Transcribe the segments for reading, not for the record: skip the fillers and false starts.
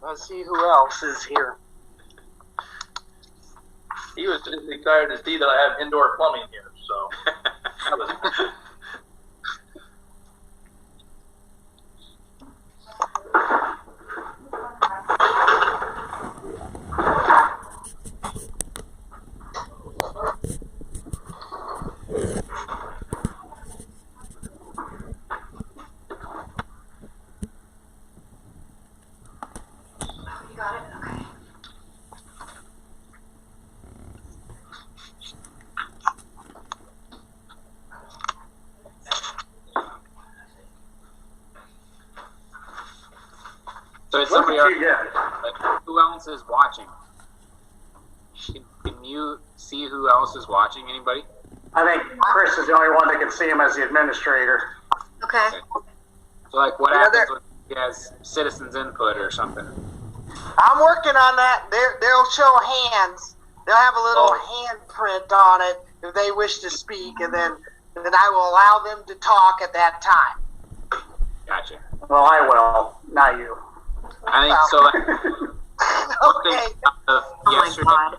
Let's see who else is here. He was just excited to see that I have indoor plumbing here, so that was So it's somebody else. Like, who else is watching? Can you see who else is watching? Anybody? I think Chris is the only one that can see him as the administrator. Okay. So, like, what happens when he has citizens input or something? I'm working on that. They'll show hands. They'll have a little handprint on it if they wish to speak, and then I will allow them to talk at that time. Gotcha. Well, I will, not you. I think so. Okay. Yesterday,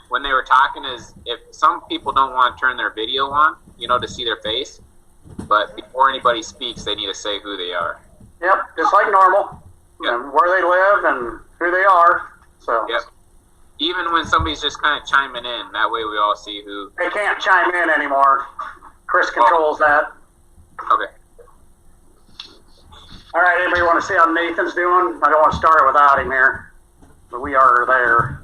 when they were talking, is if some people don't want to turn their video on, to see their face, but before anybody speaks, they need to say who they are. Yep, just like normal. And where they live and who they are. So. Yep. Even when somebody's just kind of chiming in, that way we all see who. They can't chime in anymore. Chris controls that. Okay. All right, anybody want to see how Nathan's doing? I don't want to start without him here, but we are there.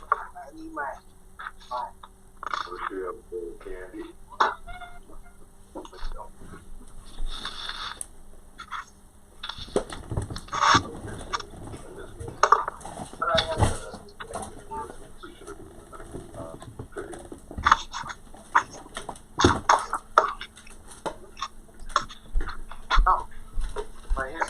I need my candy. Oh, right here.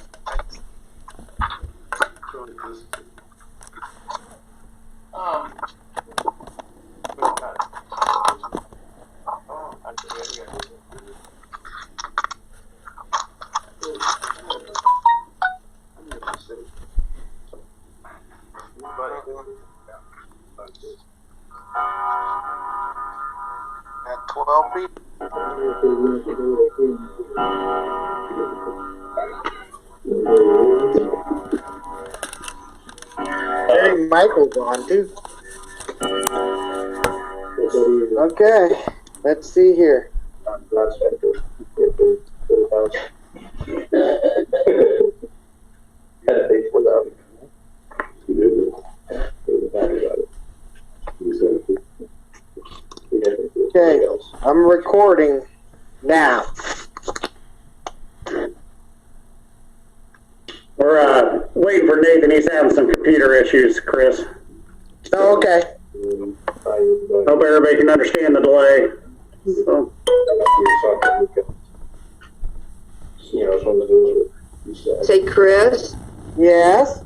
At 12 feet. Hey, Michael's on too. Okay, let's see here. Okay, I'm recording now. We're waiting for Nathan. He's having some computer issues, Chris. Oh, okay. Hope everybody can understand the delay. So. Say, Chris, Yes?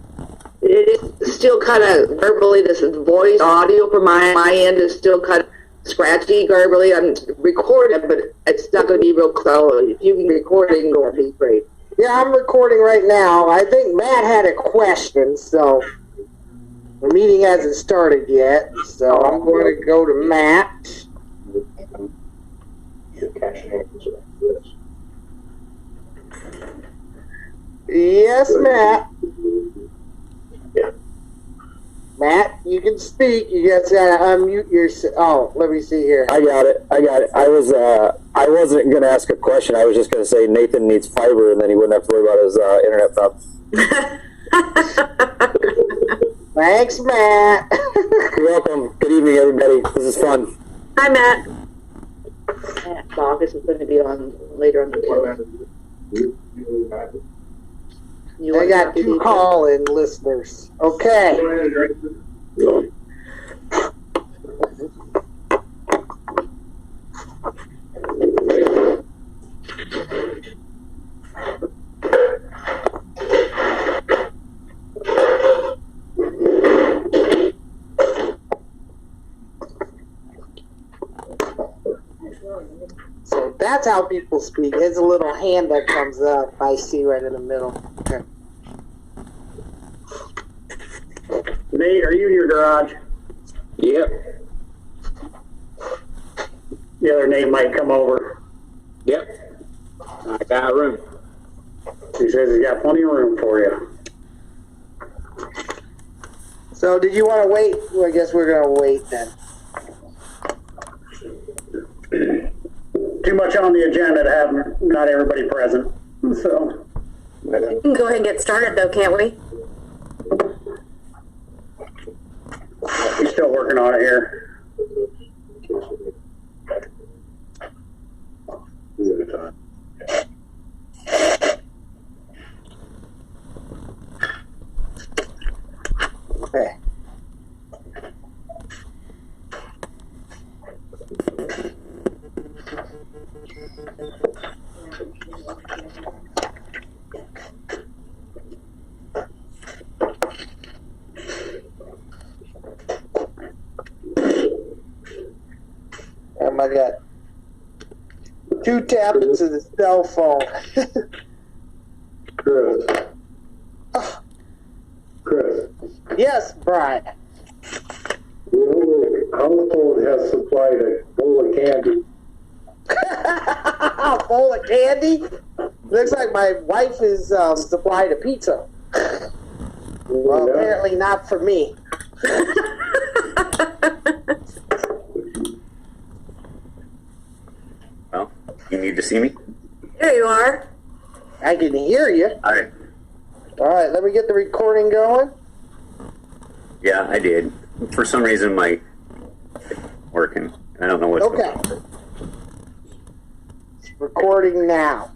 it is still kind of verbally, this voice audio from my end is still kind of scratchy, garbly. I'm recording, but it's not going to be real clear. If you can record it, it'll be great. Yeah, I'm recording right now. I think Matt had a question, so the meeting hasn't started yet. So I'm going to go to Matt. Yes, Matt. Matt, you can speak. You just gotta unmute yourself. Oh, let me see here. I got it. I wasn't gonna ask a question. I was just gonna say Nathan needs fiber, and then he wouldn't have to worry about his internet problem. Thanks, Matt. You're welcome. Good evening, everybody. This is fun. Hi, Matt. Matt Bogus is going to be on later on the I got 2 call-in listeners. Okay. That's how people speak. It's a little hand that comes up. I see right in the middle. Okay. Nate, are you in your garage? Yep. The other Nate might come over. Yep. I got room. He says he's got plenty of room for you. So, did you want to wait? Well, I guess we're gonna wait then. Too much on the agenda to have not everybody present. So, We can go ahead and get started though, can't we? we're still working on it here. Okay. I got 2 tablets and a cell phone. Chris, Yes, Brian. the household has supplied a bowl of candy. A bowl of candy? Looks like my wife is supplied a pizza. Well, Yeah. apparently not for me. Well, you need to see me? There you are. I can hear you. All right. All right, let me get the recording going. Yeah, I did. For some reason, my working. I don't know what's Okay. going on. It's recording now.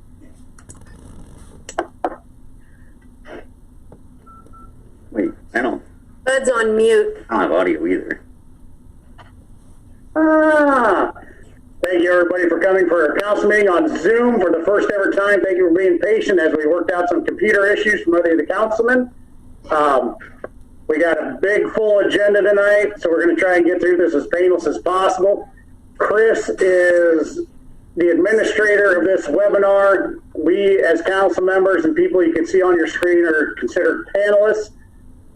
Wait, I don't Bud's on mute. have audio either. Thank you everybody for coming for our council meeting on Zoom for the first ever time. Thank you for being patient as we worked out some computer issues from other of the councilmen. We got a big full agenda tonight, so we're going to try and get through this as painless as possible. Chris is the administrator of this webinar. We as council members and people you can see on your screen are considered panelists,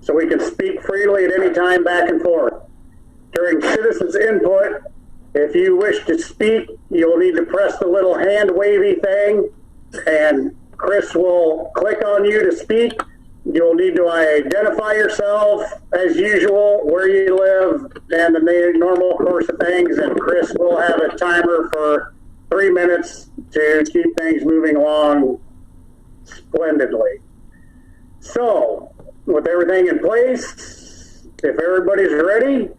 so we can speak freely at any time back and forth. During citizens input, if you wish to speak, you'll need to press the little hand wavy thing, and Chris will click on you to speak. You'll need to identify yourself as usual, where you live, and the normal course of things, and Chris will have a timer for 3 minutes to keep things moving along splendidly. So, with everything in place, if everybody's ready,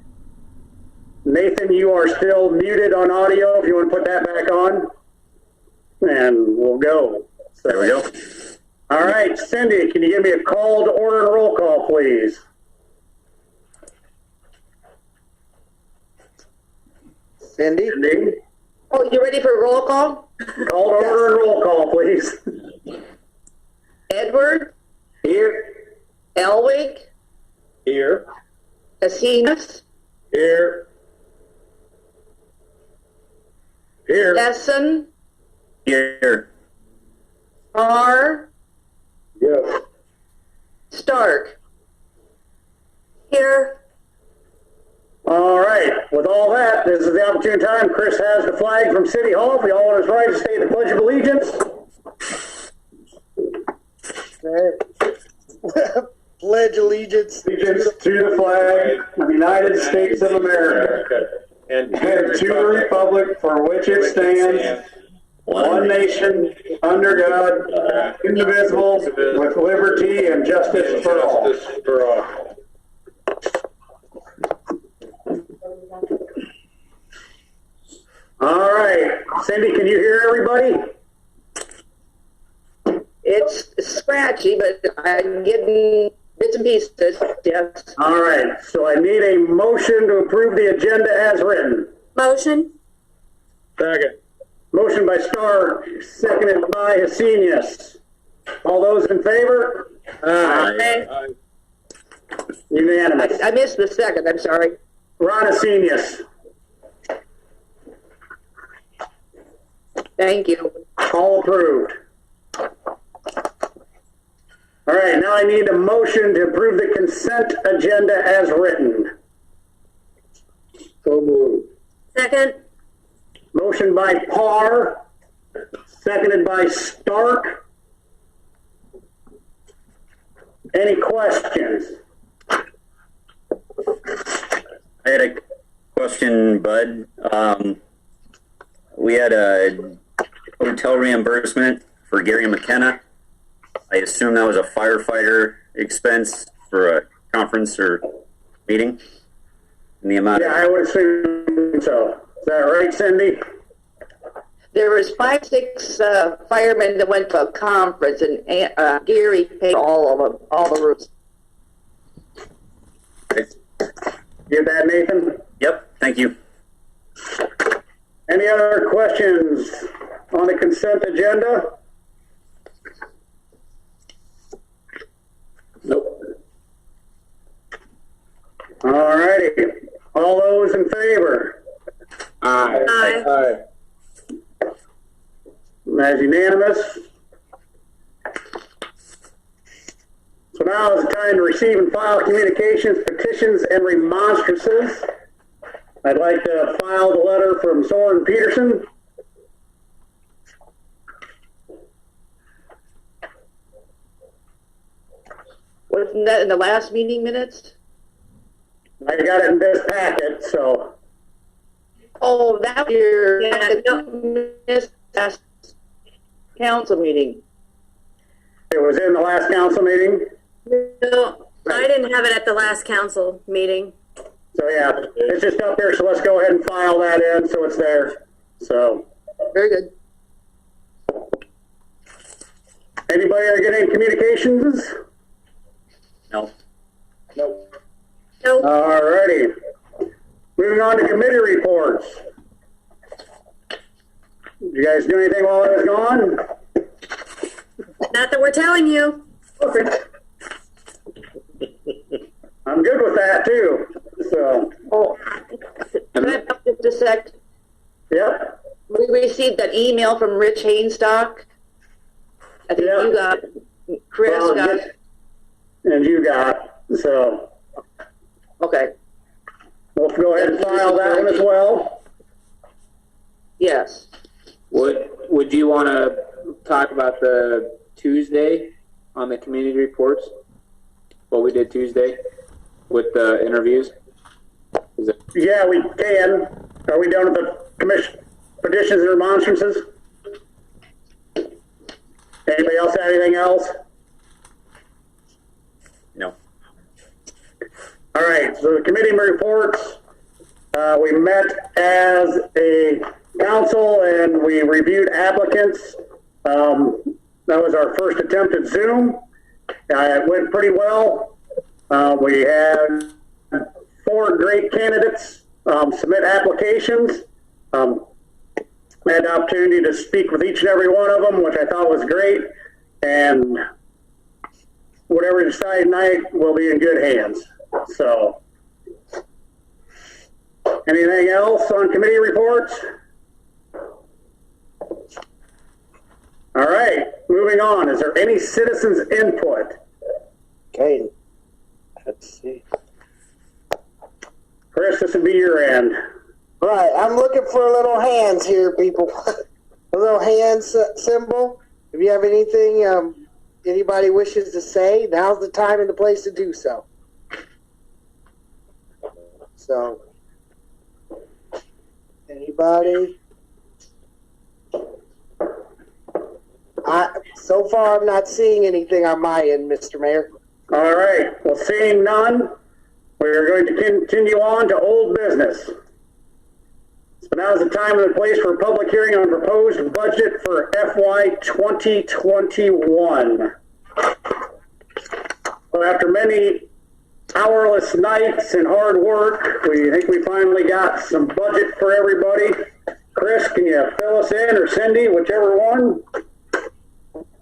Nathan, you are still muted on audio. If you want to put that back on, and we'll go. So, There we go. all right, Cindy, can you give me a call to order and roll call, please? Cindy? Cindy, Oh, you ready for roll call? call to order and roll call, please. Edward, Here. Elwig, Here. Asinas, Here. Here. Essen, Here. R, Yes. Stark. Here. All right, with all that, this is the opportune time. Chris has the flag from City Hall. If we all on his right to state the Pledge of Allegiance. Pledge allegiance Allegiance to the flag of the United States of America and to the republic for which it stands, one nation, under God, indivisible, with liberty and justice for all. Justice for all. All right, Cindy, can you hear everybody? It's scratchy, but I'm getting bits and pieces. Yes. All right, so I need a motion to approve the agenda as written. Motion. Second. Motion by Starr, seconded by Hasenius. All those in favor? Aye. Unanimous. I missed the second. I'm sorry. Ron Hasenius. Thank you. All approved. All right, now I need a motion to approve the consent agenda as written. So moved. Second. Motion by Parr, seconded by Stark. Any questions? I had a question, Bud. We had a hotel reimbursement for Gary McKenna. I assume that was a firefighter expense for a conference or meeting in the amount Yeah, I would assume so. Is that right, Cindy? There was 6 firemen that went to a conference, and Gary paid all of them, all the roofs. Get that, Nathan? Yep, thank you. Any other questions on the consent agenda? Nope. All righty. All those in favor? Aye. Aye. That's unanimous. So now is the time to receive and file communications, petitions, and remonstrances. I'd like to file the letter from Soren Peterson. Wasn't that in the last meeting minutes? I got it in this packet, so. Oh, that was your Yeah, missed last council meeting. It was in the last council meeting. No, I didn't have it at the last council meeting. So yeah, it's just up there, so let's go ahead and file that in so it's there. So, Very good. anybody are getting communications? No. Nope. Nope. Alrighty. Moving on to committee reports. Did you guys do anything while I was gone? Not that we're telling you. Okay. I'm good with that too. So, Oh, can I pop just a sec? yep. We received that email from Rich Hainstock. I think Yeah. you got, Chris Well, got, And you got, so okay, we'll go ahead and file that one as well. yes. Would you want to talk about the Tuesday on the community reports? What we did Tuesday with the interviews? Is it? Yeah, we can. Are we done with the commission petitions and remonstrances? Anybody else have anything else? No. All right, so the committee reports, we met as a council and we reviewed applicants. That was our first attempt at Zoom. It went pretty well. We had 4 great candidates submit applications. I had the opportunity to speak with each and every one of them, which I thought was great. And whatever we decide tonight will be in good hands. So, anything else on committee reports? All right, moving on. Is there any citizens' input? Okay. Let's see. Chris, this would be your end. Right, I'm looking for a little hands here, people. A little hand symbol. If you have anything anybody wishes to say, now's the time and the place to do so. So, anybody? So far, I'm not seeing anything on my end, Mr. Mayor. All right, well, seeing none, we're going to continue on to old business. So now is the time and the place for a public hearing on proposed budget for FY 2021. So after many hourless nights and hard work, we think we finally got some budget for everybody. Chris, can you fill us in, or Cindy, whichever one?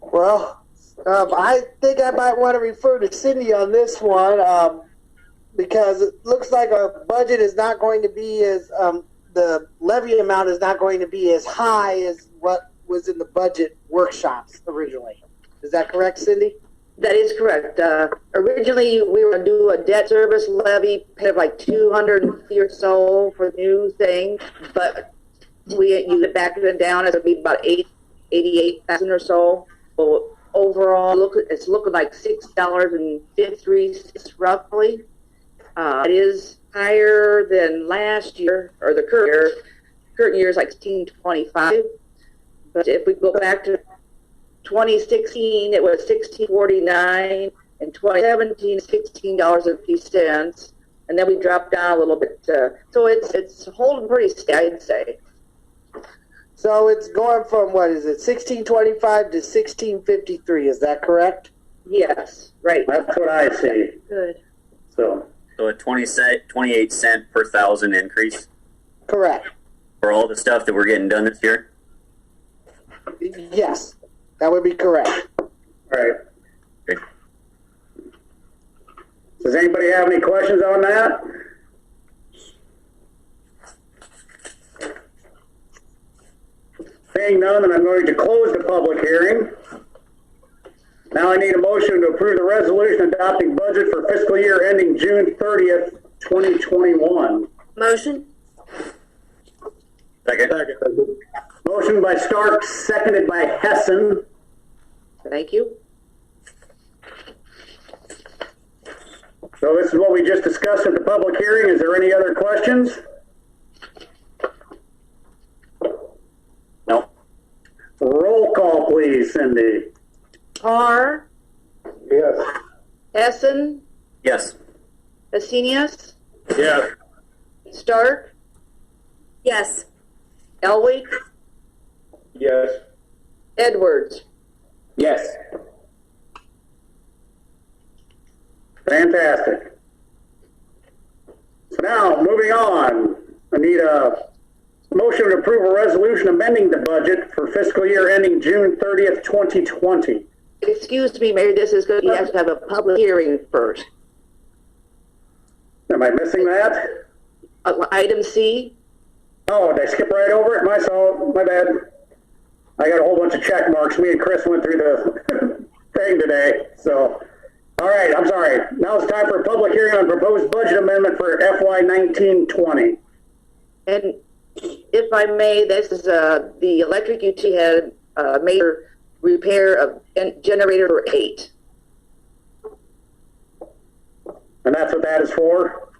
Well, I think I might want to refer to Cindy on this one because it looks like our budget is not going to be as the levy amount is not going to be as high as what was in the budget workshops originally. Is that correct, Cindy? That is correct. Originally, we were going to do a debt service levy, pay of like $250 or so for the new thing, but you backed it down, it's going to be about $88,000 or so. So overall, it's looking like $6.53 roughly. It is higher than last year, or the current year. Current year is like $16.25. But if we go back to 2016, it was $16.49, and 2017, $16.50, and then we dropped down a little bit. So it's holding pretty steady, I'd say. So it's going from, what is it, 1625 to 1653, is that correct? Yes, right. That's what I see. Good. So So a 28 cent per thousand increase Correct. for all the stuff that we're getting done this year. Yes, that would be correct. all right. Okay. Does anybody have any questions on that? Seeing none, then I'm going to close the public hearing. Now I need a motion to approve the resolution adopting budget for fiscal year ending June 30th, 2021. Motion? Second. Motion by Stark, seconded by Hessen. Thank you. So this is what we just discussed at the public hearing. Is there any other questions? No. Roll call, please, Cindy. Carr, Yes. Hessen, Yes. Hessenius, Yes. Stark, Yes. Elwick, Yes. Edwards. Yes. Fantastic. So now, moving on, I need a motion to approve a resolution amending the budget for fiscal year ending June 30th, 2020. Excuse me, Mayor, this is good. You have to have a public hearing first. Am I missing that? Item C, Oh, did I skip right over it? My fault, my bad. I got a whole bunch of check marks. Me and Chris went through the thing today, so. All right, I'm sorry. Now it's time for a public hearing on proposed budget amendment for FY 1920. and if I may, this is the electric utility had a major repair of generator 8. And that's what that is for?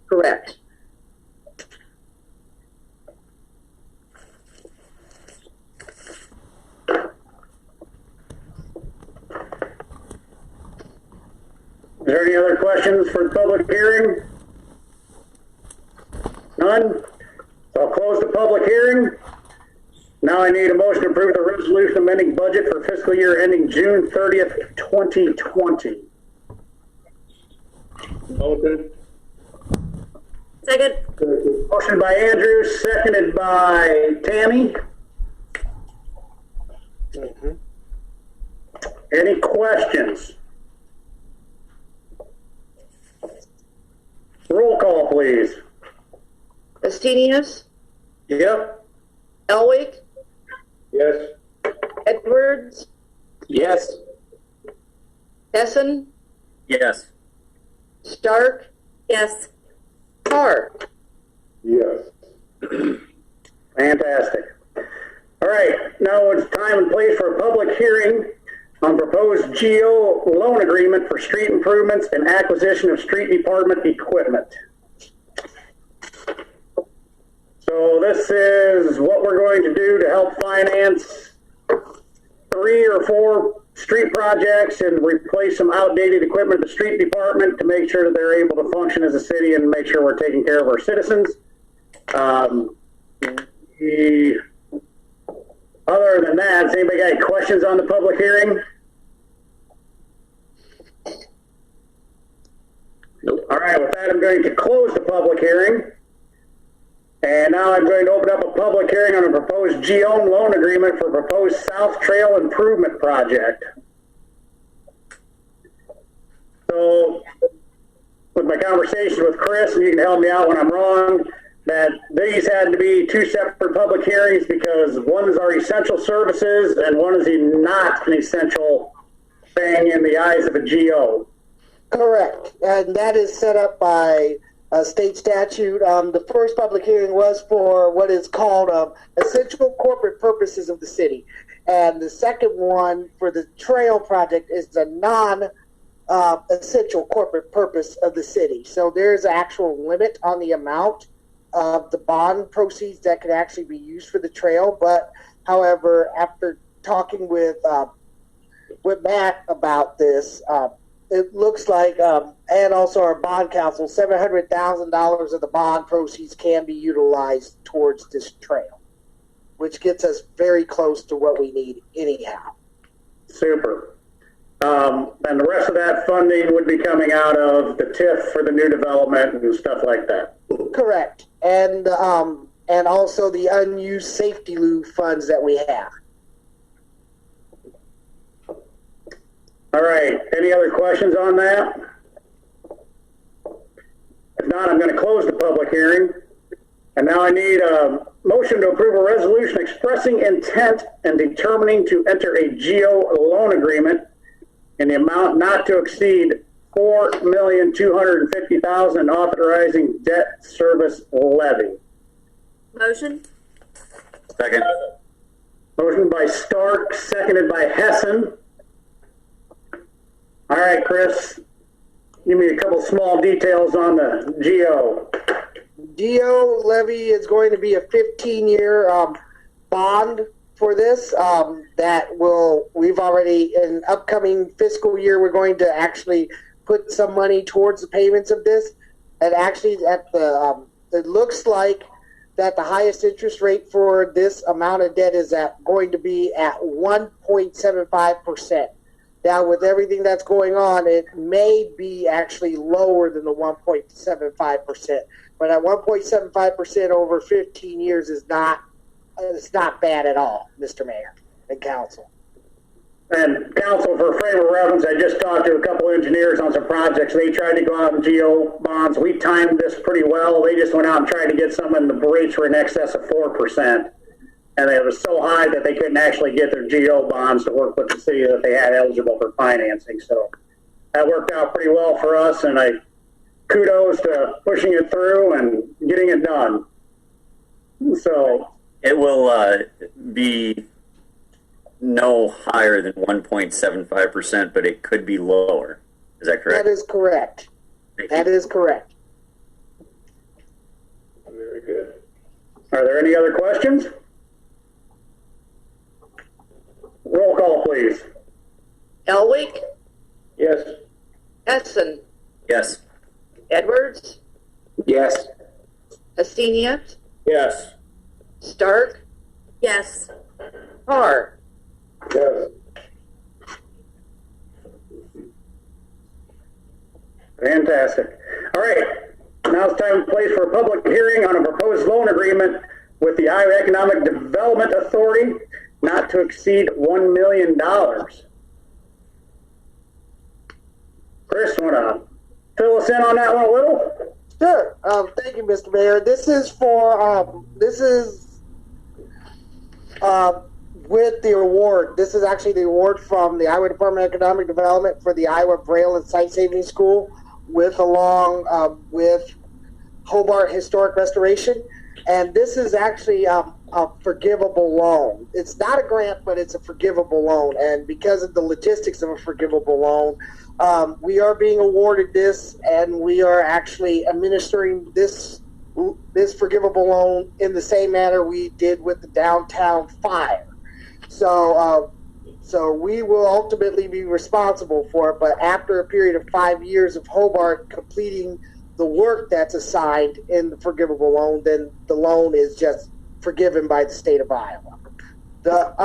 Correct. Is there any other questions for the public hearing? None? So I'll close the public hearing. Now I need a motion to approve the resolution amending budget for fiscal year ending June 30th, 2020. Motion. Second? Motion by Andrew, seconded by Tammy. Any questions? Roll call, please. Hessenius, Yep. Elwick, Yes. Edwards, Yes. Hessen, Yes. Stark, Yes. Carr. Yes. Fantastic. All right, now it's time and place for a public hearing on proposed GO loan agreement for street improvements and acquisition of street department equipment. So this is what we're going to do to help finance 3 or 4 street projects and replace some outdated equipment at the street department to make sure that they're able to function as a city and make sure we're taking care of our citizens. Other than that, has anybody got any questions on the public hearing? Nope. All right, with that, I'm going to close the public hearing. And now I'm going to open up a public hearing on a proposed GO loan agreement for proposed South Trail Improvement Project. So, with my conversation with Chris, and you can help me out when I'm wrong, that these had to be two separate public hearings because one is our essential services and one is not an essential thing in the eyes of a GO. Correct. And that is set up by a state statute. The first public hearing was for what is called essential corporate purposes of the city. And the second one for the trail project is the non-essential corporate purpose of the city. So there's an actual limit on the amount of the bond proceeds that could actually be used for the trail. But however, after talking with Matt about this, it looks like, and also our bond council, $700,000 of the bond proceeds can be utilized towards this trail, which gets us very close to what we need anyhow. Super. And the rest of that funding would be coming out of the TIF for the new development and stuff like that. Correct. And also the unused safety loop funds that we have. All right. Any other questions on that? If not, I'm going to close the public hearing. And now I need a motion to approve a resolution expressing intent and determining to enter a GO loan agreement in the amount not to exceed $4,250,000 and authorizing debt service levy. Motion? Second. Motion by Stark, seconded by Hessen. All right, Chris, give me a couple small details on the GO. GO levy is going to be a 15-year bond for this we've already, in upcoming fiscal year, we're going to actually put some money towards the payments of this. And actually, it looks like that the highest interest rate for this amount of debt is going to be at 1.75%. Now, with everything that's going on, it may be actually lower than the 1.75%. But at 1.75% over 15 years it's not bad at all, Mr. Mayor and Council. And Council, for frame of reference, I just talked to a couple engineers on some projects. They tried to go out in GO bonds. We timed this pretty well. They just went out and tried to get some, and the rates were in excess of 4%. And it was so high that they couldn't actually get their GO bonds to work with the city that they had eligible for financing. So that worked out pretty well for us, and I kudos to pushing it through and getting it done. So it will be no higher than 1.75%, but it could be lower. Is that correct? That is correct. That is correct. Very good. Are there any other questions? Roll call, please. Elwick, Yes. Essen, Yes. Edwards, Yes. Astenia, Yes. Stark, Yes. Hart. Yes. Fantastic. All right. Now it's time and place for a public hearing on a proposed loan agreement with the Iowa Economic Development Authority not to exceed $1 million. Chris, want to fill us in on that one a little? Sure. Thank you, Mr. Mayor. This is with the award. This is actually the award from the Iowa Department of Economic Development for the Iowa Braille and Sight Saving School with Hobart Historic Restoration. And this is actually a forgivable loan. It's not a grant, but it's a forgivable loan. And because of the logistics of a forgivable loan, we are being awarded this, and we are actually administering this forgivable loan in the same manner we did with the downtown fire. So we will ultimately be responsible for it, but after a period of 5 years of Hobart completing the work that's assigned in the forgivable loan, then the loan is just forgiven by the state of Iowa. The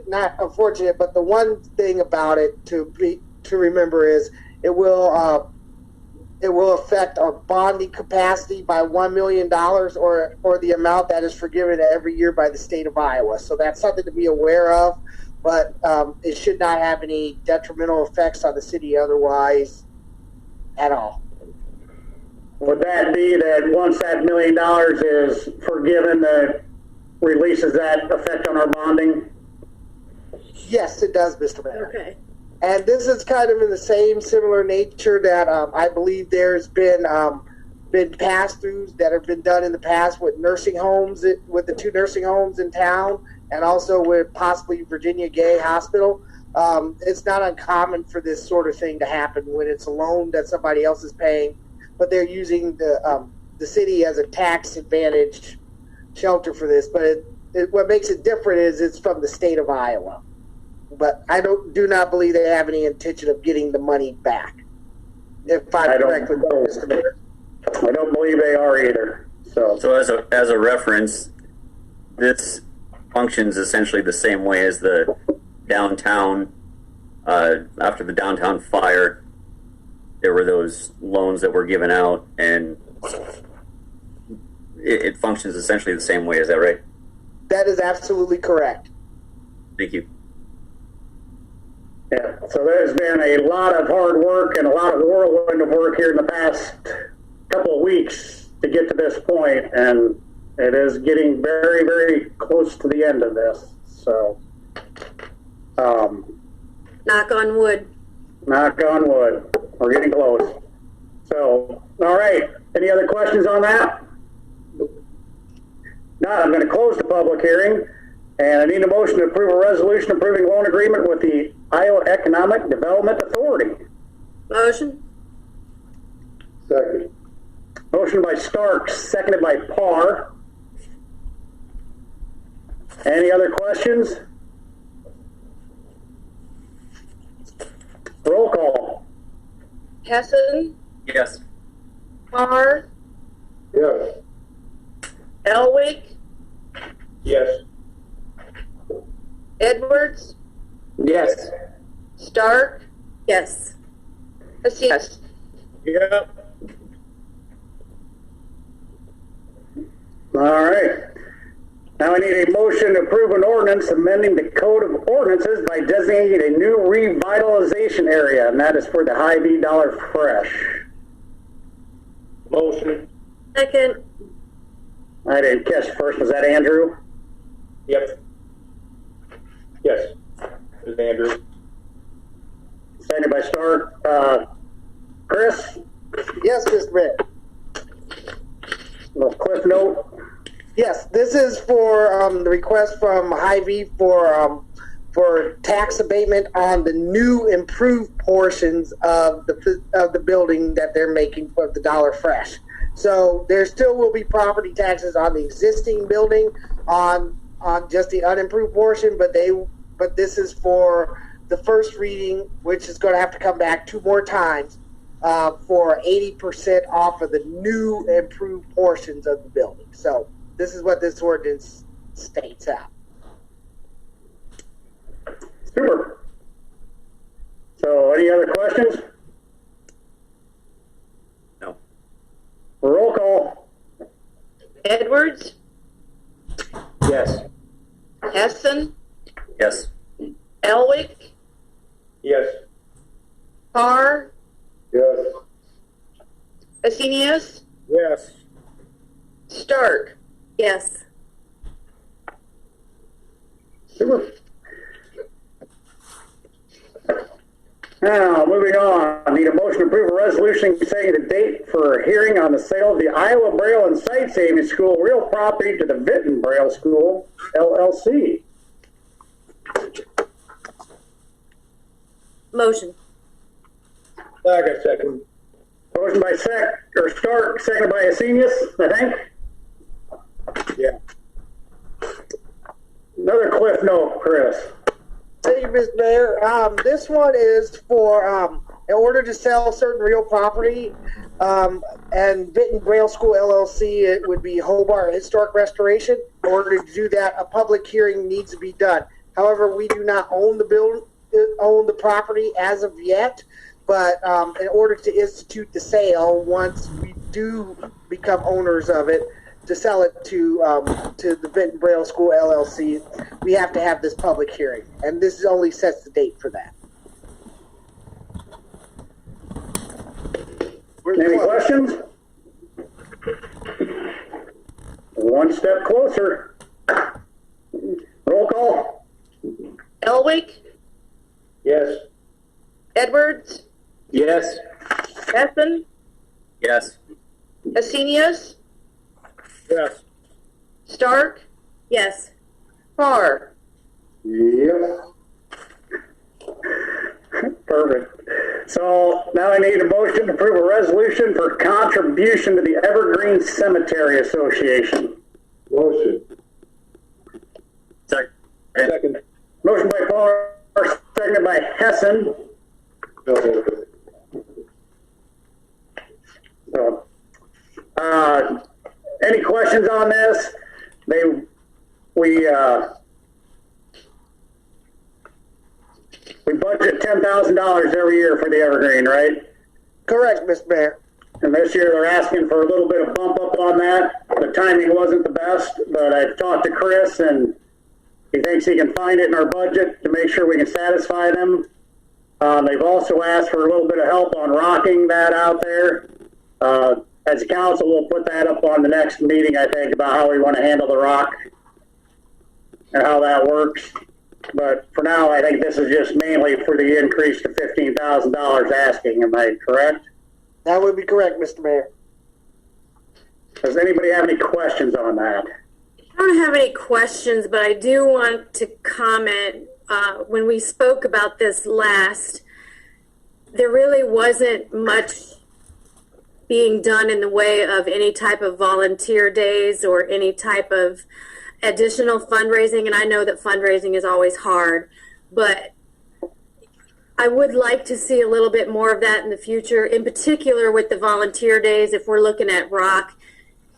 not unfortunate, but the one thing about it to remember is it will affect our bonding capacity by $1 million or the amount that is forgiven every year by the state of Iowa. So that's something to be aware of, but it should not have any detrimental effects on the city otherwise at all. would that be that once that $1 million is forgiven, that releases that effect on our bonding? Yes, it does, Mr. Mayor. Okay. And this is kind of in the same similar nature that I believe there's been pass-throughs that have been done in the past with nursing homes, with the 2 nursing homes in town, and also with possibly Virginia Gay Hospital. It's not uncommon for this sort of thing to happen when it's a loan that somebody else is paying, but they're using the city as a tax-advantaged shelter for this. But what makes it different is it's from the state of Iowa. But I do not believe they have any intention of getting the money back. If I'm correct with Mr. Mayor. I don't believe they are either. So as a reference, this functions essentially the same way as the downtown. After the downtown fire, there were those loans that were given out, and it functions essentially the same way. Is that right? That is absolutely correct. Thank you. yeah, so there's been a lot of hard work and a lot of whirlwind of work here in the past couple of weeks to get to this point, and it is getting very, very close to the end of this. So, Knock on wood. knock on wood, we're getting close. So, all right, any other questions on that? Not, I'm going to close the public hearing, and I need a motion to approve a resolution approving loan agreement with the Iowa Economic Development Authority. Motion? Second. Motion by Starks, seconded by Parr. Any other questions? Roll call. Hessen, Yes. Parr, Yes. Elwick, Yes. Edwards, Yes. Stark, Yes. yes. Yeah. All right. Now I need a motion to approve an ordinance amending the Code of Ordinances by designating a new revitalization area, and that is for the Hy-Vee Dollar Fresh. Motion. Second. I didn't catch first. Was that Andrew? Yep. Yes. This is Andrew. Seconded by Stark. Chris? Yes, Mr. Mayor. Little cliff note. Yes, this is for the request from Hy-Vee for tax abatement on the new improved portions of the building that they're making for the Dollar Fresh. So there still will be property taxes on the existing building on just the unimproved portion, but this is for the first reading, which is going to have to come back 2 more times for 80% off of the new improved portions of the building. So this is what this ordinance states out. Super. So any other questions? No. Roll call. Edwards, Yes. Hessen, Yes. Elwick, Yes. Parr, Yes. Asenius, Yes. Stark. Yes. Super. Now, moving on, I need a motion to approve a resolution setting the date for a hearing on the sale of the Iowa Braille and Sight Saving School real property to the Vinton Braille School, LLC. Motion. Second. Motion by Stark, seconded by Asenius, I think. Yeah. Another cliff note, Chris. Thank you, Mr. Mayor. This one is for in order to sell certain real property, and Vinton Braille School LLC, it would be Hobart Historic Restoration. In order to do that, a public hearing needs to be done. However, we do not own the property as of yet. But in order to institute the sale, once we do become owners of it, to sell it to the Vinton Braille School LLC, we have to have this public hearing, and this only sets the date for that. Any questions? one step closer. Roll call. Elwick, Yes. Edwards, Yes. Essen, Yes. Asenius, Yes. Stark, Yes. Farr. Yep. Perfect. So now I need a motion to approve a resolution for contribution to the Evergreen Cemetery Association. Motion. Second. Second. Motion by Farr, seconded by Hessen. So, any questions on this? We budget $10,000 every year for the Evergreen, right? Correct, Mr. Mayor. And this year they're asking for a little bit of bump up on that. The timing wasn't the best, but I've talked to Chris and he thinks he can find it in our budget to make sure we can satisfy them. They've also asked for a little bit of help on rocking that out there. As a council, we'll put that up on the next meeting, I think, about how we want to handle the rock and how that works. But for now, I think this is just mainly for the increase to $15,000 asking. Am I correct? That would be correct, Mr. Mayor. Does anybody have any questions on that? I don't have any questions, but I do want to comment. When we spoke about this last, there really wasn't much being done in the way of any type of volunteer days or any type of additional fundraising. And I know that fundraising is always hard, but I would like to see a little bit more of that in the future, in particular with the volunteer days. If we're looking at rock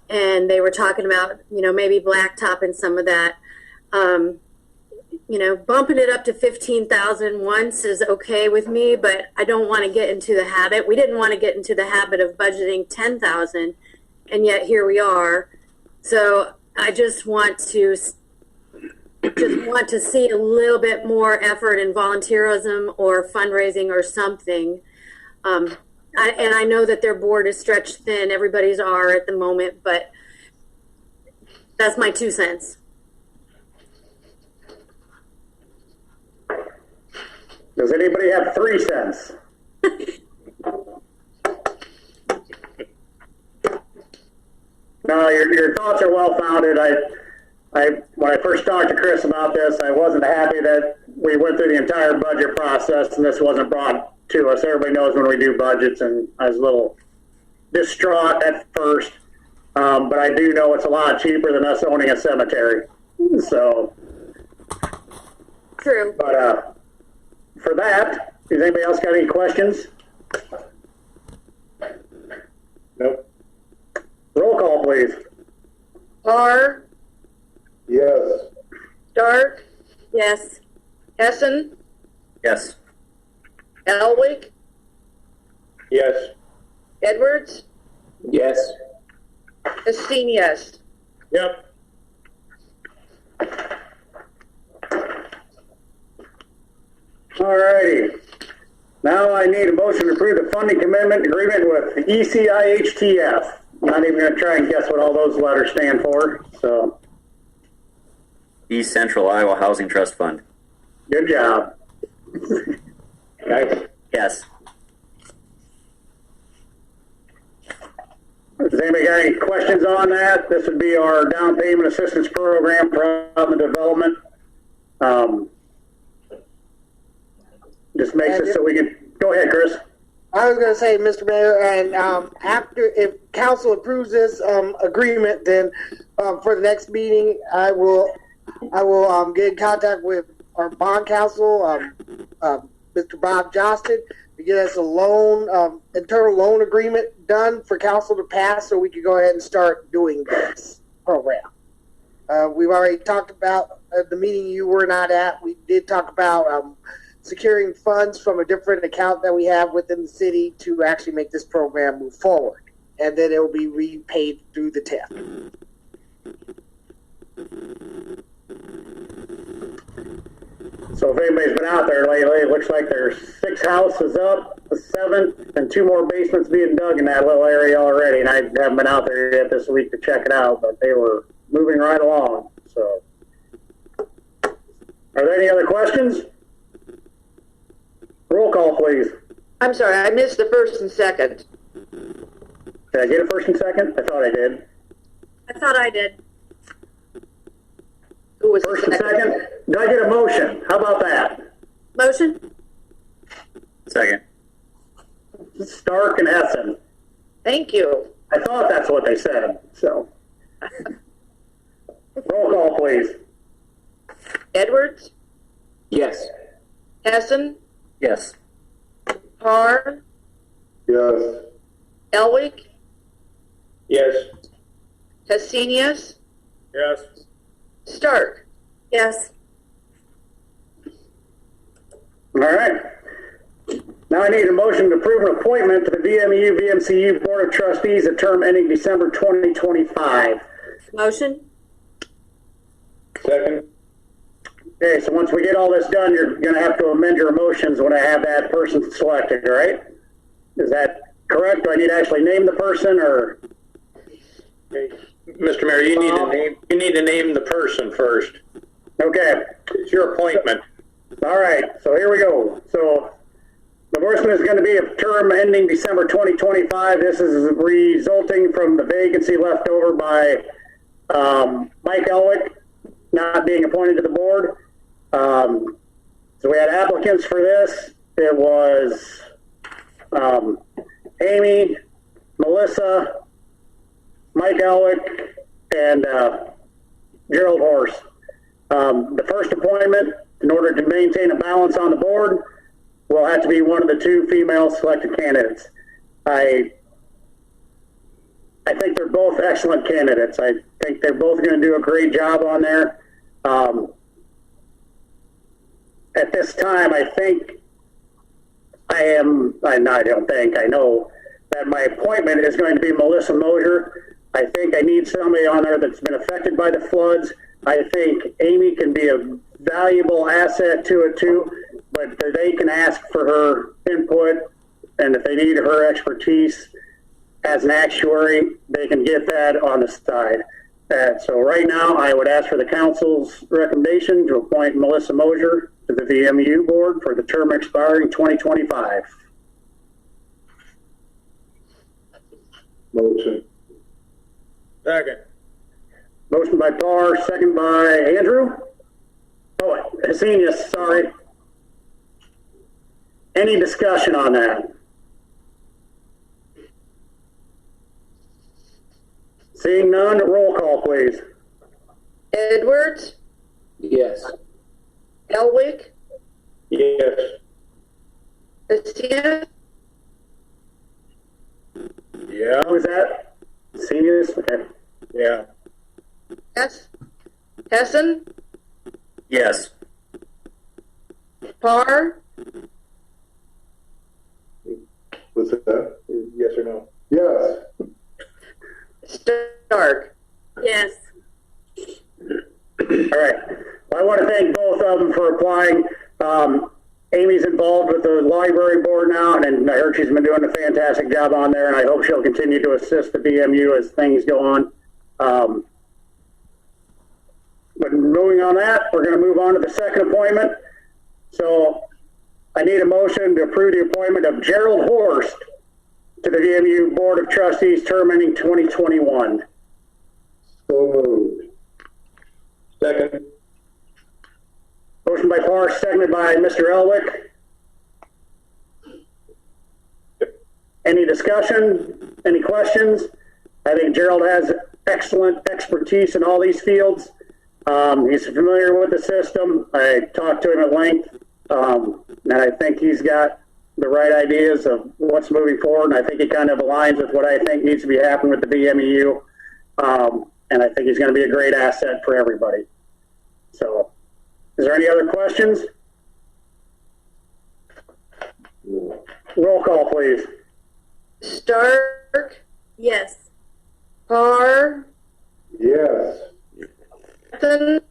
and they were talking about, maybe blacktop and some of that, bumping it up to 15,000 once is okay with me, but I don't want to get into the habit. We didn't want to get into the habit of budgeting 10,000, and yet here we are. So I just want to see a little bit more effort in volunteerism or fundraising or something. And I know that their board is stretched thin. Everybody's are at the moment, but that's my 2 cents. Does anybody have 3 cents? No, your thoughts are well founded. When I first talked to Chris about this, I wasn't happy that we went through the entire budget process and this wasn't brought to us. Everybody knows when we do budgets, and I was a little distraught at first. But I do know it's a lot cheaper than us owning a cemetery. So, true. But for that, does anybody else got any questions? Nope. Roll call, please. Farr, Yes. Stark, Yes. Hessen, Yes. Elwick, Yes. Edwards, Yes. Asenius. Yep. All righty. Now I need a motion to approve the funding commitment agreement with ECIHTF. I'm not even going to try and guess what all those letters stand for. So, East Central Iowa Housing Trust Fund. good job. Nice. Yes. Does anybody got any questions on that? This would be our down payment assistance program for development. Just makes it so we can go ahead, Chris. I was going to say, Mr. Mayor, and if council approves this agreement, then for the next meeting, I will get in contact with our bond counsel, Mr. Bob Johnston, to get us a loan, internal loan agreement done for council to pass, so we can go ahead and start doing this program. We've already talked about the meeting you were not at. We did talk about securing funds from a different account that we have within the city to actually make this program move forward. And then it will be repaid through the TIF. So if anybody's been out there lately, it looks like there's 6 houses up, a 7th, and 2 more basements being dug in that little area already. And I haven't been out there yet this week to check it out, but they were moving right along. So, are there any other questions? Roll call, please. I'm sorry, I missed the first and second. Did I get a first and second? I thought I did. I thought I did. Who was First and second? Did I get a motion? How about that? Motion? Second. Stark and Hessen. Thank you. I thought that's what they said, so. Roll call, please. Edwards, Yes. Hessen, Yes. Parr, Yes. Elwick, Yes. Hessenius, Yes. Stark. Yes. All right. Now I need a motion to approve an appointment to the VMU VMCU Board of Trustees, a term ending December 2025. Motion? Second. Okay, so once we get all this done, you're going to have to amend your motions when I have that person selected, right? Is that correct? Do I need to actually name the person, or? Mr. Mayor, you need to name the person first. Okay. It's your appointment. All right, so here we go. So the person is going to be a term ending December 2025. This is resulting from the vacancy left over by Mike Elwick not being appointed to the board. So we had applicants for this. It was Amy, Melissa, Mike Elwick, and Gerald Horst. The first appointment, in order to maintain a balance on the board, will have to be one of the two female selected candidates. I think they're both excellent candidates. I think they're both going to do a great job on there. At this time, I know that my appointment is going to be Melissa Mosier. I think I need somebody on there that's been affected by the floods. I think Amy can be a valuable asset to it too, but they can ask for her input, and if they need her expertise as an actuary, they can get that on the side. So right now, I would ask for the council's recommendation to appoint Melissa Mosier to the VMU board for the term expiring 2025. Motion. Second. Motion by Parr, second by Andrew. Oh, Hessenius, sorry. Any discussion on that? Seeing none, roll call, please. Edwards, Yes. Elwick, Yes. Hessenius, Yeah. Who was that? Hessenius? Okay. Yeah. Hessen, Yes. Parr, Was it that? Yes or no? Yes. Stark. Yes. All right. Well, I want to thank both of them for applying. Amy's involved with the library board now, and I heard she's been doing a fantastic job on there, and I hope she'll continue to assist the VMU as things go on. But moving on that, we're going to move on to the second appointment. So I need a motion to approve the appointment of Gerald Horst to the VMU Board of Trustees, term ending 2021. So moved. Second. Motion by Parr, seconded by Mr. Elwick. Any discussion? Any questions? I think Gerald has excellent expertise in all these fields. He's familiar with the system. I talked to him at length, and I think he's got the right ideas of what's moving forward, and I think he kind of aligns with what I think needs to be happening with the VMEU, and I think he's going to be a great asset for everybody. So, is there any other questions? Roll call, please. Stark, Yes. Parr, Yes. Hessen,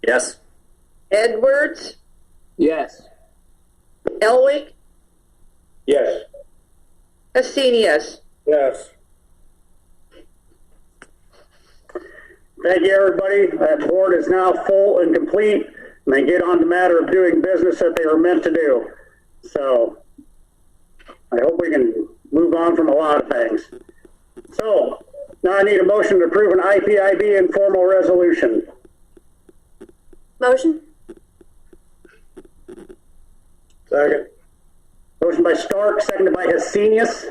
Yes. Edwards, Yes. Elwick, Yes. Hessenius. Yes. Thank you, everybody. That board is now full and complete, and they get on the matter of doing business that they were meant to do. So I hope we can move on from a lot of things. So now I need a motion to approve an IPIB informal resolution. Motion? Second. Motion by Stark, seconded by Hesenius.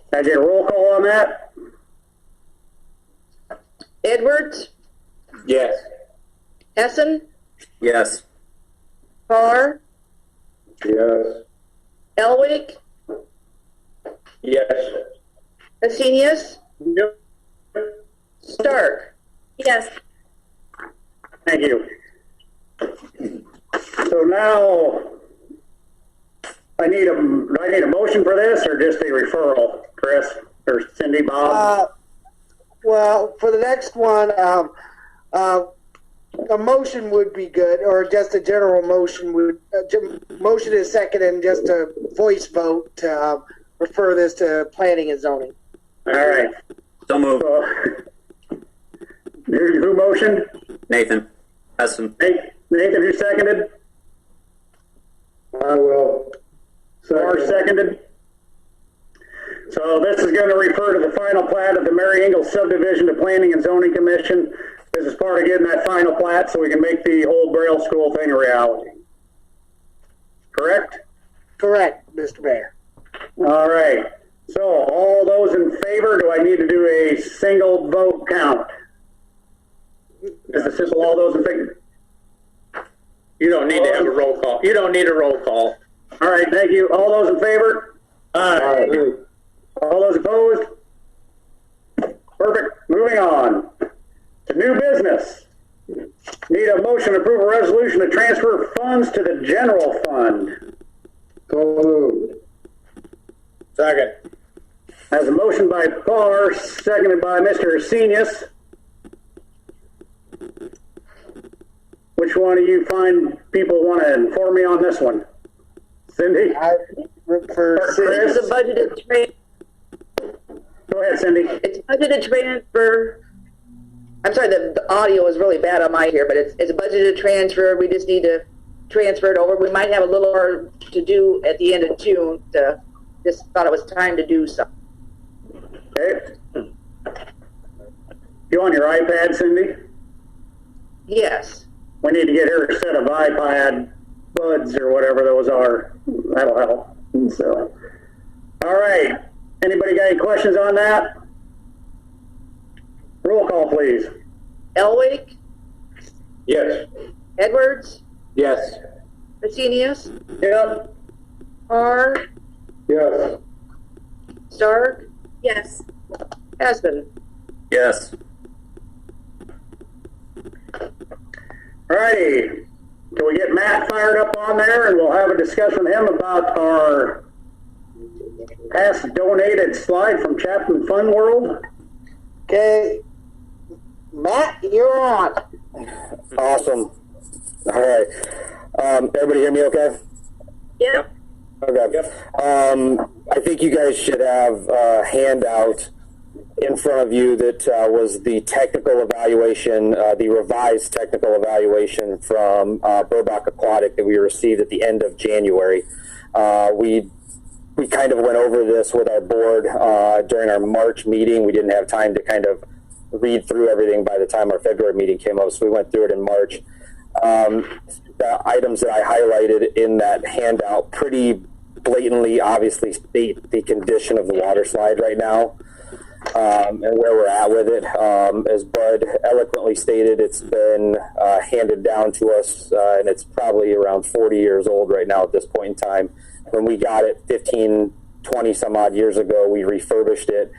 Can I get a roll call on that? Edwards, Yes. Hessen, Yes. Carr, Yes. Elwick, Yes. Hesenius, Yep. Stark. Yes. Thank you. So now, do I need a motion for this or just a referral, Chris or Cindy, Bob? Well, for the next one, a motion would be good, or just a general motion would, motion is second and just a voice vote to refer this to planning and zoning. All right. So moved. Who motioned? Nathan. Hessen. Nathan, who seconded? I will. Mark seconded. So this is going to refer to the final plat of the Mary Ingalls subdivision to Planning and Zoning Commission. This is part of getting that final plat so we can make the whole Braille School thing a reality. Correct? Correct, Mr. Mayor. All right. So all those in favor, do I need to do a single vote count? Is it simple, all those in favor? You don't need to have a roll call. You don't need a roll call. All right, thank you. All those in favor? Aye. All those opposed? Perfect. Moving on to new business. Need a motion to approve a resolution to transfer funds to the general fund. So moved. Second. Has a motion by Carr, seconded by Mr. Hesenius. Which one of you fine people want to inform me on this one? Cindy? I refer This is a budgeted Go ahead, Cindy. It's budgeted transfer. I'm sorry, the audio is really bad on my here, but it's a budgeted transfer. We just need to transfer it over. We might have a little more to do at the end of June. Just thought it was time to do something. Okay. You on your iPad, Cindy? Yes. We need to get her a set of iPad buds or whatever those are. That'll help. So, all right. Anybody got any questions on that? Roll call, please. Elwick, Yes. Edwards, Yes. Hesenius, Yep. Carr, Yes. Stark, Yes. Hessen. Yes. All righty. Can we get Matt fired up on there and we'll have a discussion with him about our past donated slide from Chapman Fun World? Okay, Matt, you're on. Awesome. All right. Everybody hear me okay? Yep. Okay. I think you guys should have a handout in front of you that was the technical evaluation, the revised technical evaluation from Burbach Aquatic that we received at the end of January. We kind of went over this with our board during our March meeting. We didn't have time to kind of read through everything by the time our February meeting came up, so we went through it in March. The items that I highlighted in that handout pretty blatantly obviously state the condition of the water slide right now, and where we're at with it. As Bud eloquently stated, it's been handed down to us, and it's probably around 40 years old right now at this point in time. When we got it 15, 20 some odd years ago, we refurbished it,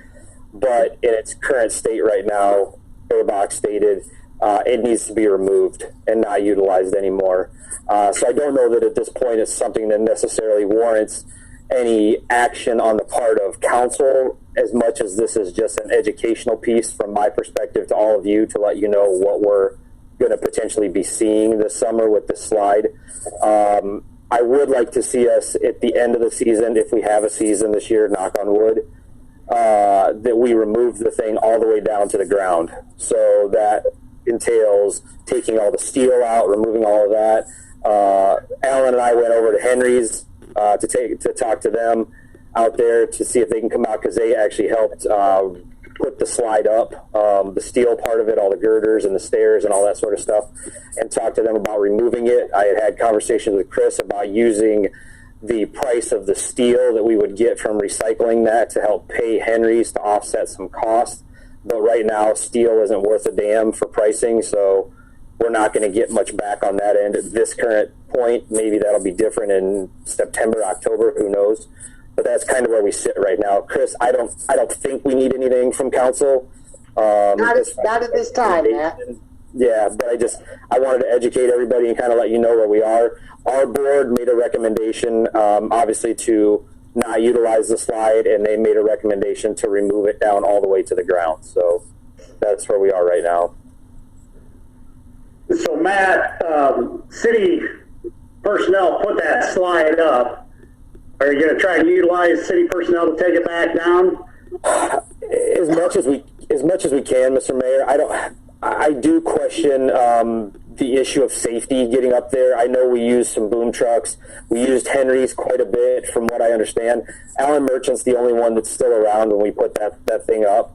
but in its current state right now, Burbach stated it needs to be removed and not utilized anymore. So I don't know that at this point it's something that necessarily warrants any action on the part of council, as much as this is just an educational piece from my perspective to all of you to let you know what we're going to potentially be seeing this summer with this slide. I would like to see us at the end of the season, if we have a season this year, knock on wood, that we remove the thing all the way down to the ground. So that entails taking all the steel out, removing all of that. Alan and I went over to Henry's to talk to them out there to see if they can come out, because they actually helped put the slide up, the steel part of it, all the girders and the stairs and all that sort of stuff, and talk to them about removing it. I had conversations with Chris about using the price of the steel that we would get from recycling that to help pay Henry's to offset some cost. But right now, steel isn't worth a damn for pricing, so we're not going to get much back on that end at this current point. Maybe that'll be different in September, October, who knows. But that's kind of where we sit right now. Chris, I don't think we need anything from council. Not at this time, Matt. Yeah, but I wanted to educate everybody and kind of let you know where we are. Our board made a recommendation, obviously, to not utilize the slide, and they made a recommendation to remove it down all the way to the ground. So that's where we are right now. So Matt, city personnel put that slide up. Are you going to try to utilize city personnel to take it back down? As much as we can, Mr. Mayor. I do question the issue of safety getting up there. I know we used some boom trucks. We used Henry's quite a bit, from what I understand. Alan Merchant's the only one that's still around when we put that thing up.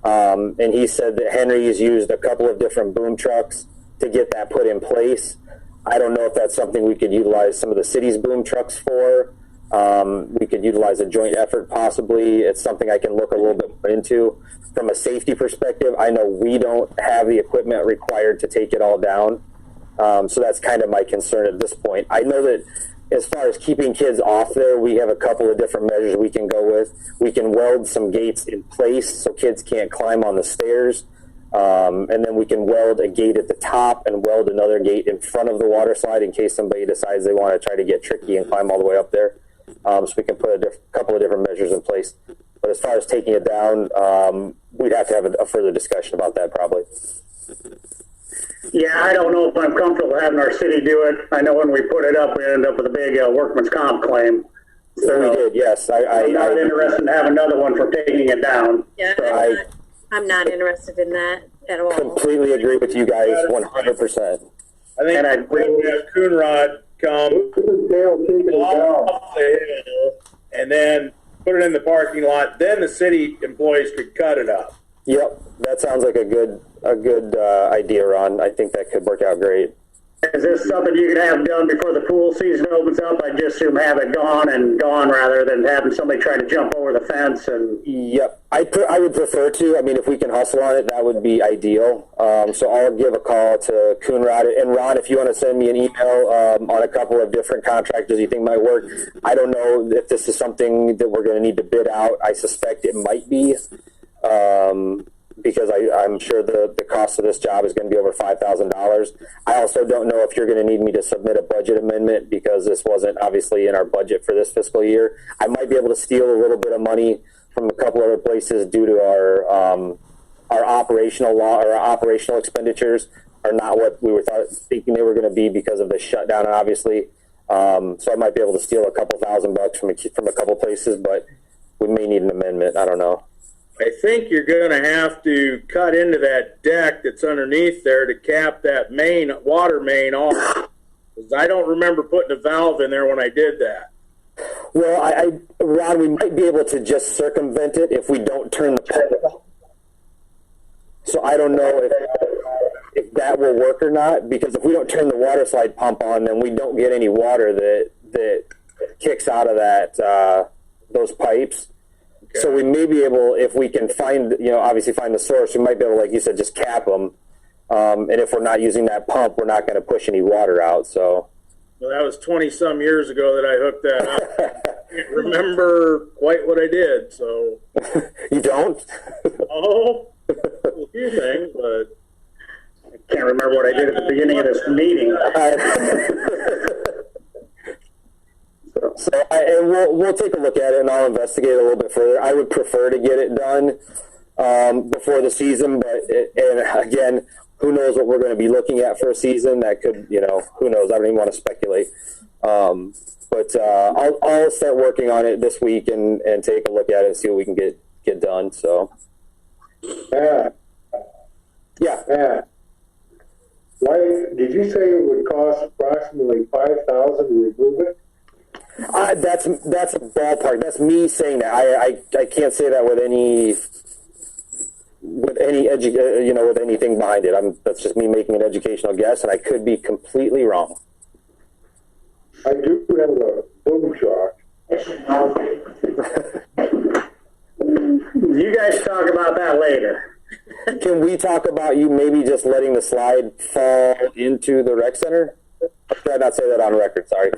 And he said that Henry's used a couple of different boom trucks to get that put in place. I don't know if that's something we could utilize some of the city's boom trucks for. We could utilize a joint effort possibly. It's something I can look a little bit more into. From a safety perspective, I know we don't have the equipment required to take it all down. So that's kind of my concern at this point. I know that as far as keeping kids off there, we have a couple of different measures we can go with. We can weld some gates in place so kids can't climb on the stairs. And then we can weld a gate at the top and weld another gate in front of the water slide in case somebody decides they want to try to get tricky and climb all the way up there. So we can put a couple of different measures in place. But as far as taking it down, we'd have to have a further discussion about that probably. Yeah, I don't know if I'm comfortable having our city do it. I know when we put it up, we ended up with a big workman's comp claim. So we did, yes. I'm not interested in having another one for taking it down. Yeah, So I'm not interested in that at all. Completely agree with you guys, 100%. I think we would have Coonrod come off the hill and then put it in the parking lot. Then the city employees could cut it up. Yep, that sounds like a good idea, Ron. I think that could work out great. Is this something you could have done before the pool season opens up? I'd just assume have it gone rather than having somebody try to jump over the fence. And yep, I would prefer to. I mean, if we can hustle on it, that would be ideal. So I'll give a call to Coonrod. And Ron, if you want to send me an email on a couple of different contractors you think might work. I don't know if this is something that we're going to need to bid out. I suspect it might be. Because I'm sure the cost of this job is going to be over $5,000. I also don't know if you're going to need me to submit a budget amendment because this wasn't obviously in our budget for this fiscal year. I might be able to steal a little bit of money from a couple other places due to our operational our operational expenditures are not what we were thinking they were going to be because of the shutdown, obviously. So I might be able to steal a couple $1,000 from a couple places, but we may need an amendment. I don't know. I think you're going to have to cut into that deck that's underneath there to cap that water main off. Because I don't remember putting a valve in there when I did that. Well, Ron, we might be able to just circumvent it if we don't turn the pump. So I don't know if that will work or not, because if we don't turn the water slide pump on, then we don't get any water that kicks out of those pipes. Okay. So we may be able, if we can obviously find the source, we might be able, like you said, just cap them. And if we're not using that pump, we're not going to push any water out. So. Well, that was 20-some years ago that I hooked that up. I can't remember quite what I did, so. You don't? Oh, a few things, but. I can't remember what I did at the beginning of this meeting. And we'll take a look at it, and I'll investigate a little bit further. I would prefer to get it done before the season, and again, who knows what we're going to be looking at for a season? That could, who knows? I don't even want to speculate. But I'll start working on it this week and take a look at it and see what we can get get done. So, Yeah. yeah. Why did you say it would cost approximately $5,000 to remove it? That's a ballpark. That's me saying that. I can't say that with anything behind it. That's just me making an educational guess, and I could be completely wrong. I do have a boom shock. You guys talk about that later. Can we talk about you maybe just letting the slide fall into the rec center? I try not to say that on record, sorry.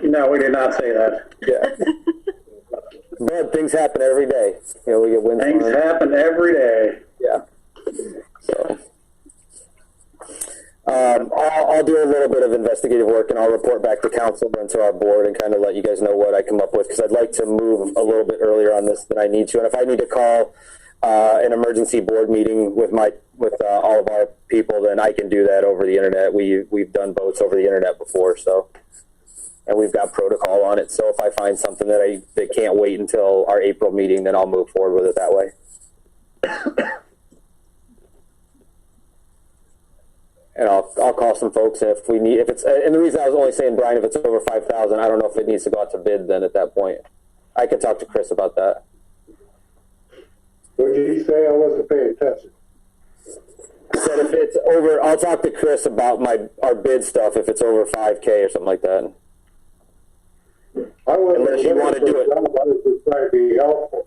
No, we did not say that. Yeah. But things happen every day. You know, we get winds. Things happen every day. Yeah. So, I'll do a little bit of investigative work and I'll report back to council and to our board and kind of let you guys know what I come up with, because I'd like to move a little bit earlier on this than I need to. And if I need to call an emergency board meeting with all of our people, then I can do that over the internet. We've done votes over the internet before, so, and we've got protocol on it. So if I find something that can't wait until our April meeting, then I'll move forward with it that way. And I'll call some folks, and and the reason I was only saying, Brian, if it's over 5,000, I don't know if it needs to go out to bid then at that point. I can talk to Chris about that. What did you say? I wasn't paying attention. Said if it's over, I'll talk to Chris about our bid stuff if it's over 5K or something like that. Unless you want to do it. I was just trying to be helpful.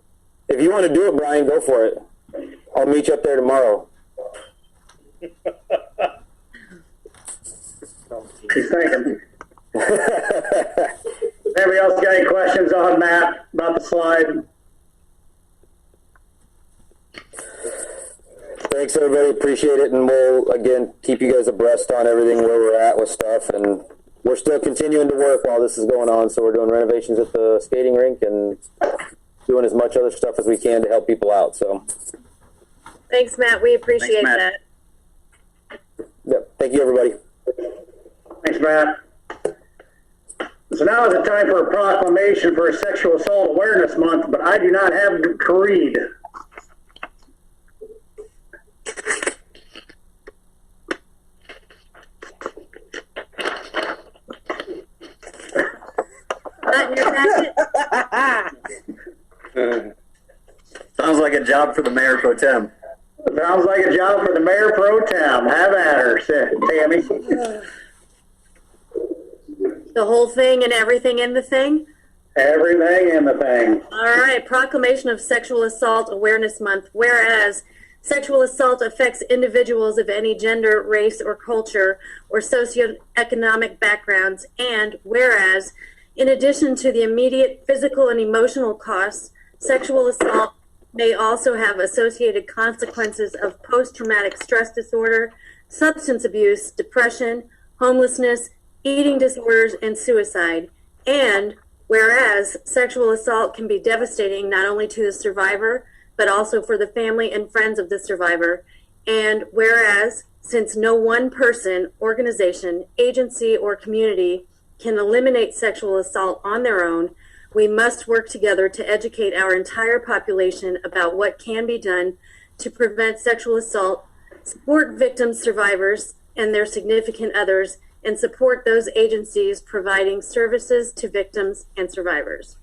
If you want to do it, Brian, go for it. I'll meet you up there tomorrow. He's thinking. Anybody else got any questions on Matt about the slide? Thanks, everybody. Appreciate it. And we'll, again, keep you guys abreast on everything where we're at with stuff. And we're still continuing to work while this is going on. So we're doing renovations at the skating rink and doing as much other stuff as we can to help people out. So Thanks, Matt. We appreciate that. Yep. Thank you, everybody. Thanks, Matt. So now is the time for a proclamation for Sexual Assault Awareness Month, but I do not have to read. Not in your packet? Sounds like a job for the mayor pro tem. Sounds like a job for the mayor pro tem. Have at her, Tammy. The whole thing and everything in the thing? Everything in the thing. All right. Proclamation of Sexual Assault Awareness Month. Whereas sexual assault affects individuals of any gender, race, or culture, or socioeconomic backgrounds, and whereas, in addition to the immediate physical and emotional costs, sexual assault may also have associated consequences of post-traumatic stress disorder, substance abuse, depression, homelessness, eating disorders, and suicide. And whereas sexual assault can be devastating not only to the survivor, but also for the family and friends of the survivor. And whereas, since no one person, organization, agency, or community can eliminate sexual assault on their own, we must work together to educate our entire population about what can be done to prevent sexual assault, support victims, survivors, and their significant others, and support those agencies providing services to victims and survivors.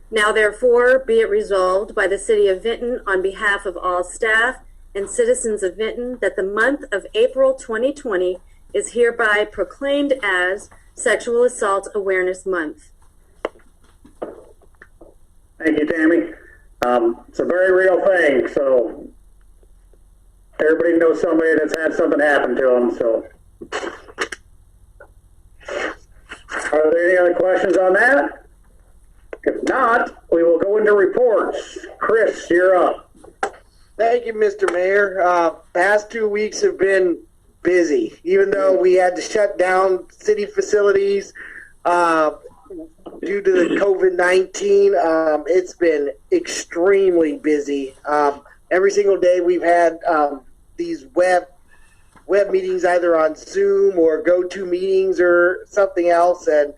Now, therefore, be it resolved by the City of Vinton on behalf of all staff and citizens of Vinton that the month of April 2020 is hereby proclaimed as Sexual Assault Awareness Month. Thank you, Tammy. It's a very real thing, so everybody knows somebody that's had something happen to them, so. Are there any other questions on that? If not, we will go into reports. Chris, you're up. Thank you, Mr. Mayor. Past 2 weeks have been busy, even though we had to shut down city facilities due to the COVID-19. It's been extremely busy. Every single day we've had these web meetings either on Zoom or GoToMeetings or something else, and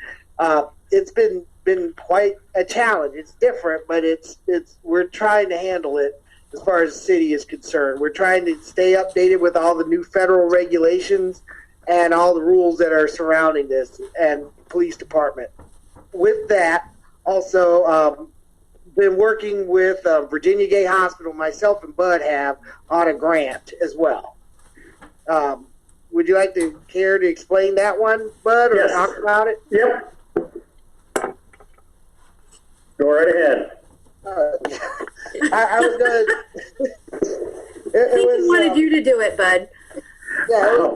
it's been been quite a challenge. It's different, but we're trying to handle it as far as the city is concerned. We're trying to stay updated with all the new federal regulations and all the rules that are surrounding this, and police department. With that, also been working with Virginia Gay Hospital, myself and Bud have, on a grant as well. Would you like to care to explain that one, Bud, or talk about it? Yep. Go right ahead. I was going to... I think he wanted you to do it, Bud. Yeah, it was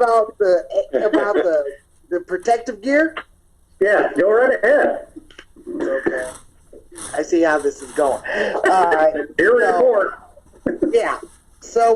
about the protective gear. Yeah, go right ahead. Okay. I see how this is going. All right. Your report. Yeah. So